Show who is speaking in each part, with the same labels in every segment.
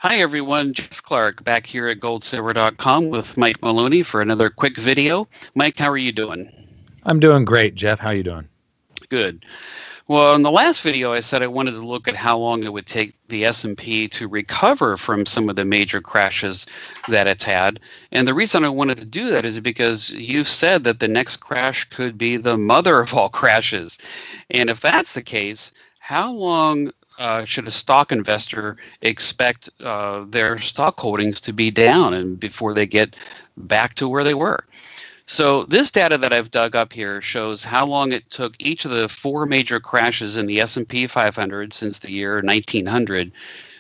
Speaker 1: Hi, everyone. Jeff Clark back here at goldsilver.com with Mike Maloney for another quick video. Mike, how are you doing?
Speaker 2: I'm doing great, Jeff. How you doing?
Speaker 1: Good. Well, in the last video, I said I wanted to look at how long it would take the S&P to recover from some of the major crashes that it's had. And the reason I wanted to do that is because you've said that the next crash could be the mother of all crashes. And if that's the case, how long should a stock investor expect their stock holdings to be down and before they get back to where they were? So this data that I've dug up here shows how long it took each of the four major crashes in the S&P 500 since the year 1900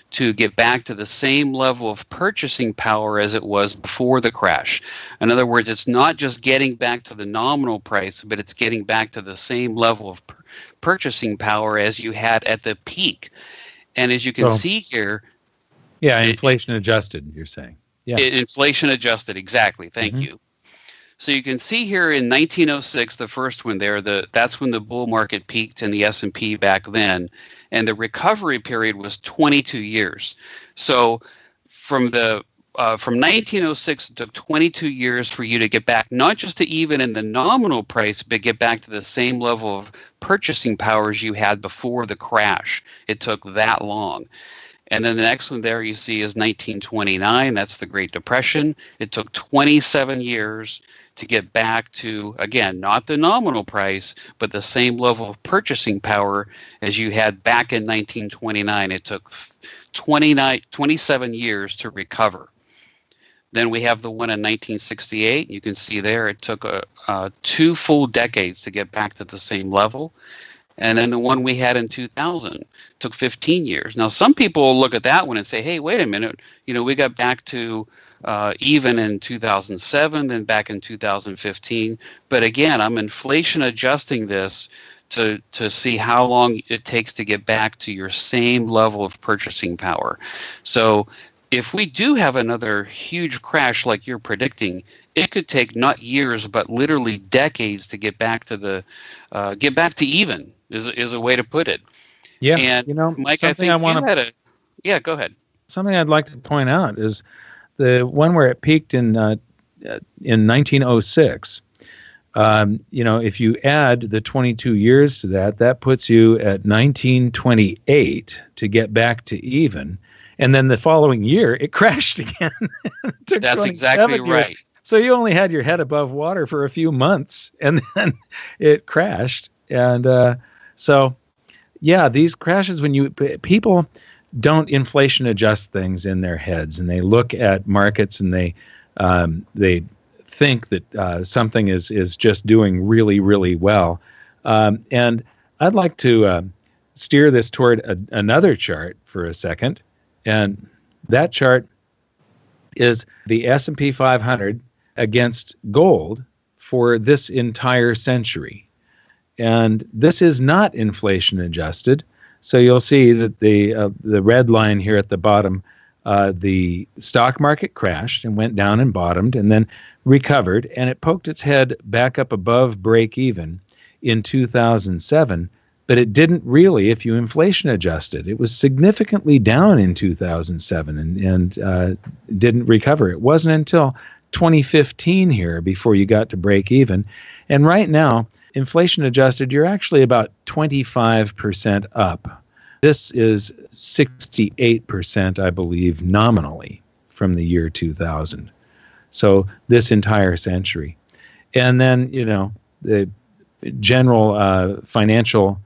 Speaker 1: to get back to the same level of purchasing power as it was before the crash. In other words, it's not just getting back to the nominal price, but it's getting back to the same level of purchasing power as you had at the peak. And as you can see here...
Speaker 2: Yeah, inflation adjusted, you're saying. Yeah.
Speaker 1: Inflation adjusted, exactly. Thank you. So you can see here in 1906, the first one there, that's when the bull market peaked in the S&P back then, and the recovery period was 22 years. So from 1906, it took 22 years for you to get back, not just to even in the nominal price, but get back to the same level of purchasing powers you had before the crash. It took that long. And then the next one there you see is 1929. That's the Great Depression. It took 27 years to get back to, again, not the nominal price, but the same level of purchasing power as you had back in 1929. It took 27 years to recover. Then we have the one in 1968. You can see there it took 2 full decades to get back to the same level. And then the one we had in 2000 took 15 years. Now, some people will look at that one and say, hey, wait a minute, we got back to even in 2007, then back in 2015. But again, I'm inflation adjusting this to see how long it takes to get back to your same level of purchasing power. So if we do have another huge crash like you're predicting, it could take not years, but literally decades to get back to even is a way to put it.
Speaker 2: Yeah,
Speaker 1: and Mike, I think yeah, go ahead.
Speaker 2: Something I'd like to point out is the one where it peaked in 1906. If you add the 22 years to that, that puts you at 1928 to get back to even. And then the following year, it crashed again.
Speaker 1: That's exactly right.
Speaker 2: Years. So you only had your head above water for a few months, and then it crashed. And these crashes, people don't inflation adjust things in their heads, and they look at markets and they think that something is just doing really, really well. And I'd like to steer this toward another chart for a second. And that chart is the S&P 500 against gold for this entire century. And this is not inflation adjusted. So you'll see that the red line here at the bottom, the stock market crashed and went down and bottomed and then recovered, and it poked its head back up above break even in 2007. But it didn't really, if you inflation adjusted. It was significantly down in 2007 and didn't recover. It wasn't until 2015 here before you got to break even. And right now, inflation adjusted, you're actually about 25% up. This is 68%, I believe, nominally from the year 2000. So this entire century. And then, the general financial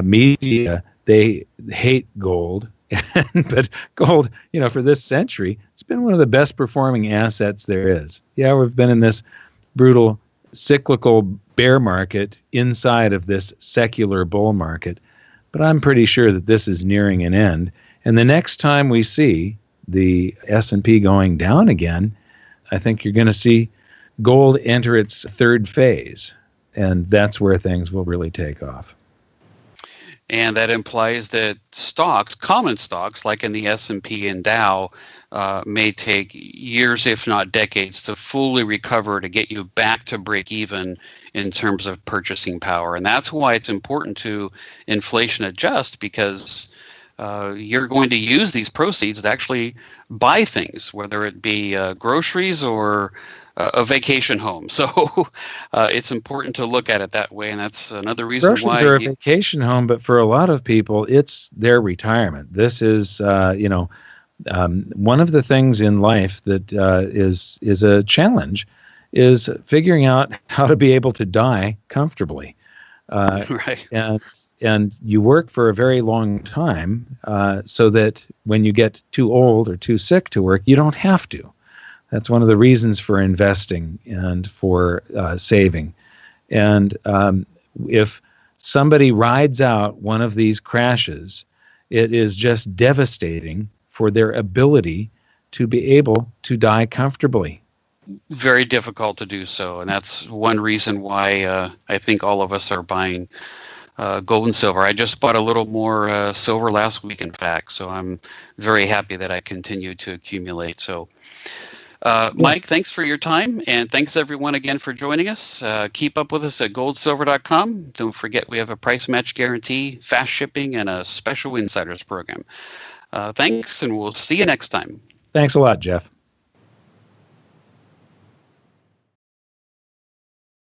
Speaker 2: media, they hate gold, but gold, for this century, it's been one of the best performing assets there is. Yeah, we've been in this brutal cyclical bear market inside of this secular bull market, but I'm pretty sure that this is nearing an end. And the next time we see the S&P going down again, I think you're going to see gold enter its third phase, and that's where things will really take off.
Speaker 1: And that implies that stocks, common stocks, like in the S&P and Dow, may take years, if not decades, to fully recover to get you back to break even in terms of purchasing power. And that's why it's important to inflation adjust, because you're going to use these proceeds to actually buy things, whether it be groceries or a vacation home. So it's important to look at it that way, and that's another reason
Speaker 2: Groceries
Speaker 1: why.
Speaker 2: are a vacation home, but for a lot of people, it's their retirement. This is, one of the things in life that is a challenge is figuring out how to be able to die comfortably.
Speaker 1: Right.
Speaker 2: And you work for a very long time so that when you get too old or too sick to work, you don't have to. That's one of the reasons for investing and for saving. And if somebody rides out one of these crashes, it is just devastating for their ability to be able to die comfortably.
Speaker 1: Very difficult to do so, and that's one reason why I think all of us are buying gold and silver. I just bought a little more silver last week, in fact, so I'm very happy that I continue to accumulate. So, Mike, thanks for your time, and thanks everyone again for joining us. Keep up with us at goldsilver.com. Don't forget we have a price match guarantee, fast shipping, and a special insiders program. Thanks, and we'll see you next time.
Speaker 2: Thanks a lot, Jeff.